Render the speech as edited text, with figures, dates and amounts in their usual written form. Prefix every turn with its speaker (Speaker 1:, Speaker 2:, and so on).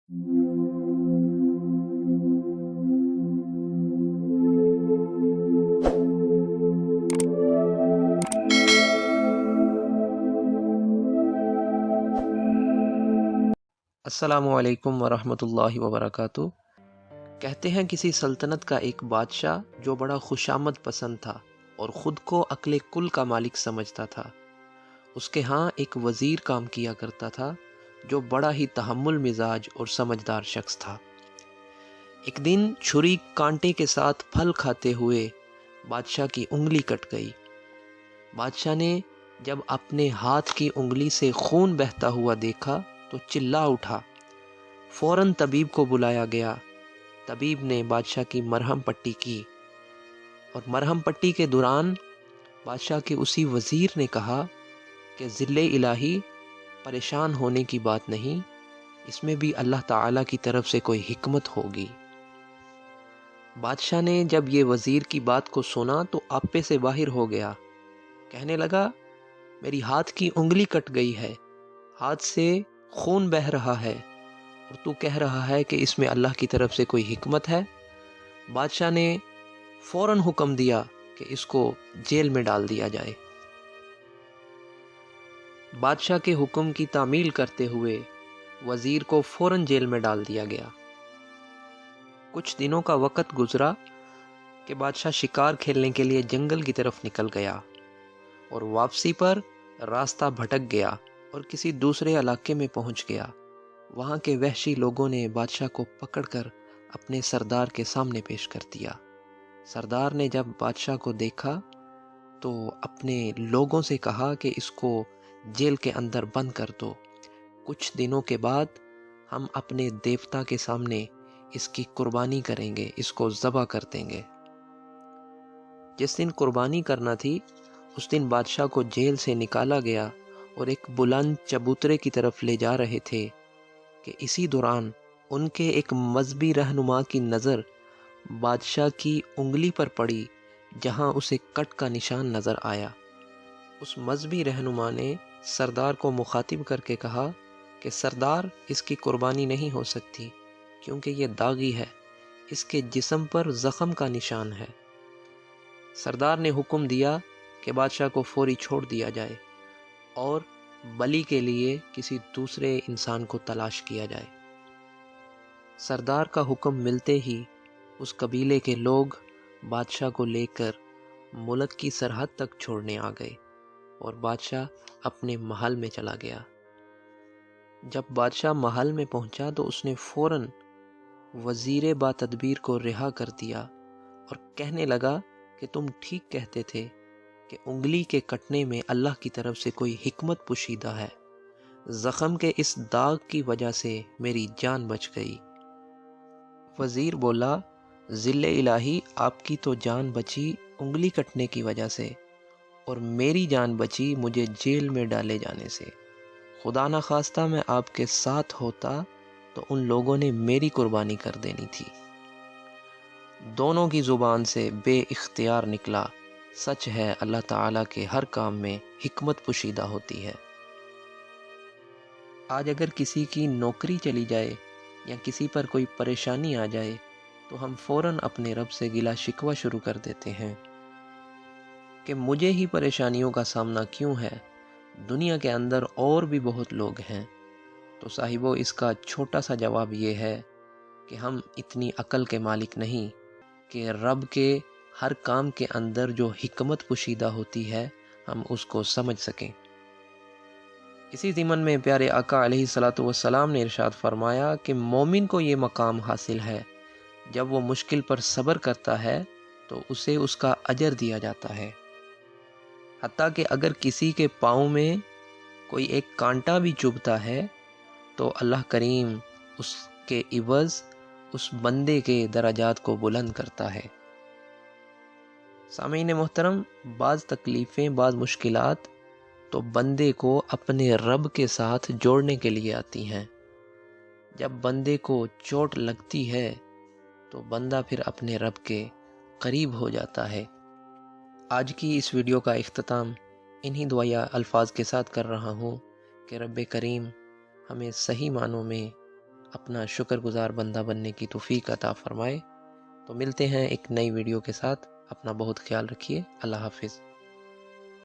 Speaker 1: السلام علیکم ورحمۃ اللہ وبرکاتہ۔ کہتے ہیں کسی سلطنت کا ایک بادشاہ جو بڑا خوشامد پسند تھا اور خود کو عقل کل کا مالک سمجھتا تھا، اس کے ہاں ایک وزیر کام کیا کرتا تھا جو بڑا ہی تحمل مزاج اور سمجھدار شخص تھا۔ ایک دن چھری کانٹے کے ساتھ پھل کھاتے ہوئے بادشاہ کی انگلی کٹ گئی۔ بادشاہ نے جب اپنے ہاتھ کی انگلی سے خون بہتا ہوا دیکھا تو چلا اٹھا۔ فوراً طبیب کو بلایا گیا۔ طبیب نے بادشاہ کی مرہم پٹی کی اور مرہم پٹی کے دوران بادشاہ کے اسی وزیر نے کہا کہ ذل الہی، پریشان ہونے کی بات نہیں، اس میں بھی اللہ تعالیٰ کی طرف سے کوئی حکمت ہوگی۔ بادشاہ نے جب یہ وزیر کی بات کو سنا تو آپے سے باہر ہو گیا۔ کہنے لگا، میری ہاتھ کی انگلی کٹ گئی ہے، ہاتھ سے خون بہہ رہا ہے، اور تو کہہ رہا ہے کہ اس میں اللہ کی طرف سے کوئی حکمت ہے۔ بادشاہ نے فوراً حکم دیا کہ اس کو جیل میں ڈال دیا جائے۔ بادشاہ کے حکم کی تعمیل کرتے ہوئے وزیر کو فوراً جیل میں ڈال دیا گیا۔ کچھ دنوں کا وقت گزرا کہ بادشاہ شکار کھیلنے کے لیے جنگل کی طرف نکل گیا اور واپسی پر راستہ بھٹک گیا اور کسی دوسرے علاقے میں پہنچ گیا۔ وہاں کے وحشی لوگوں نے بادشاہ کو پکڑ کر اپنے سردار کے سامنے پیش کر دیا۔ سردار نے جب بادشاہ کو دیکھا تو اپنے لوگوں سے کہا کہ اس کو جیل کے اندر بند کر دو، کچھ دنوں کے بعد ہم اپنے دیوتا کے سامنے اس کی قربانی کریں گے، اس کو ذبح کر دیں گے۔ جس دن قربانی کرنا تھی اس دن بادشاہ کو جیل سے نکالا گیا اور ایک بلند چبوترے کی طرف لے جا رہے تھے کہ اسی دوران ان کے ایک مذہبی رہنما کی نظر بادشاہ کی انگلی پر پڑی جہاں اسے کٹ کا نشان نظر آیا۔ اس مذہبی رہنما نے سردار کو مخاطب کر کے کہا کہ سردار، اس کی قربانی نہیں ہو سکتی کیونکہ یہ داغی ہے، اس کے جسم پر زخم کا نشان ہے۔ سردار نے حکم دیا کہ بادشاہ کو فوری چھوڑ دیا جائے اور بلی کے لیے کسی دوسرے انسان کو تلاش کیا جائے۔ سردار کا حکم ملتے ہی اس قبیلے کے لوگ بادشاہ کو لے کر ملک کی سرحد تک چھوڑنے آ گئے اور بادشاہ اپنے محل میں چلا گیا۔ جب بادشاہ محل میں پہنچا تو اس نے فوراً وزیر با تدبیر کو رہا کر دیا اور کہنے لگا کہ تم ٹھیک کہتے تھے کہ انگلی کے کٹنے میں اللہ کی طرف سے کوئی حکمت پوشیدہ ہے۔ زخم کے اس داغ کی وجہ سے میری جان بچ گئی۔ وزیر بولا، ذل الہی، آپ کی تو جان بچی انگلی کٹنے کی وجہ سے، اور میری جان بچی مجھے جیل میں ڈالے جانے سے۔ خدا نخواستہ میں آپ کے ساتھ ہوتا تو ان لوگوں نے میری قربانی کر دینی تھی۔ دونوں کی زبان سے بے اختیار نکلا، سچ ہے اللہ تعالیٰ کے ہر کام میں حکمت پوشیدہ ہوتی ہے۔ آج اگر کسی کی نوکری چلی جائے یا کسی پر کوئی پریشانی آ جائے تو ہم فوراً اپنے رب سے گلہ شکوہ شروع کر دیتے ہیں کہ مجھے ہی پریشانیوں کا سامنا کیوں ہے، دنیا کے اندر اور بھی بہت لوگ ہیں۔ تو صاحبو، اس کا چھوٹا سا جواب یہ ہے کہ ہم اتنی عقل کے مالک نہیں کہ رب کے ہر کام کے اندر جو حکمت پوشیدہ ہوتی ہے ہم اس کو سمجھ سکیں۔ اسی ضمن میں پیارے آقا علیہ الصلوۃ والسلام نے ارشاد فرمایا کہ مومن کو یہ مقام حاصل ہے، جب وہ مشکل پر صبر کرتا ہے تو اسے اس کا اجر دیا جاتا ہے، حتیٰ کہ اگر کسی کے پاؤں میں کوئی ایک کانٹا بھی چبھتا ہے تو اللہ کریم اس کے عوض اس بندے کے درجات کو بلند کرتا ہے۔ سامعین محترم، بعض تکلیفیں، بعض مشکلات تو بندے کو اپنے رب کے ساتھ جوڑنے کے لیے آتی ہیں۔ جب بندے کو چوٹ لگتی ہے تو بندہ پھر اپنے رب کے قریب ہو جاتا ہے۔ آج کی اس ویڈیو کا اختتام انہی دعائیا الفاظ کے ساتھ کر رہا ہوں کہ رب کریم ہمیں صحیح معنوں میں اپنا شکر گزار بندہ بننے کی توفیق عطا فرمائے۔ تو ملتے ہیں ایک نئی ویڈیو کے ساتھ، اپنا بہت خیال رکھیے، اللہ حافظ۔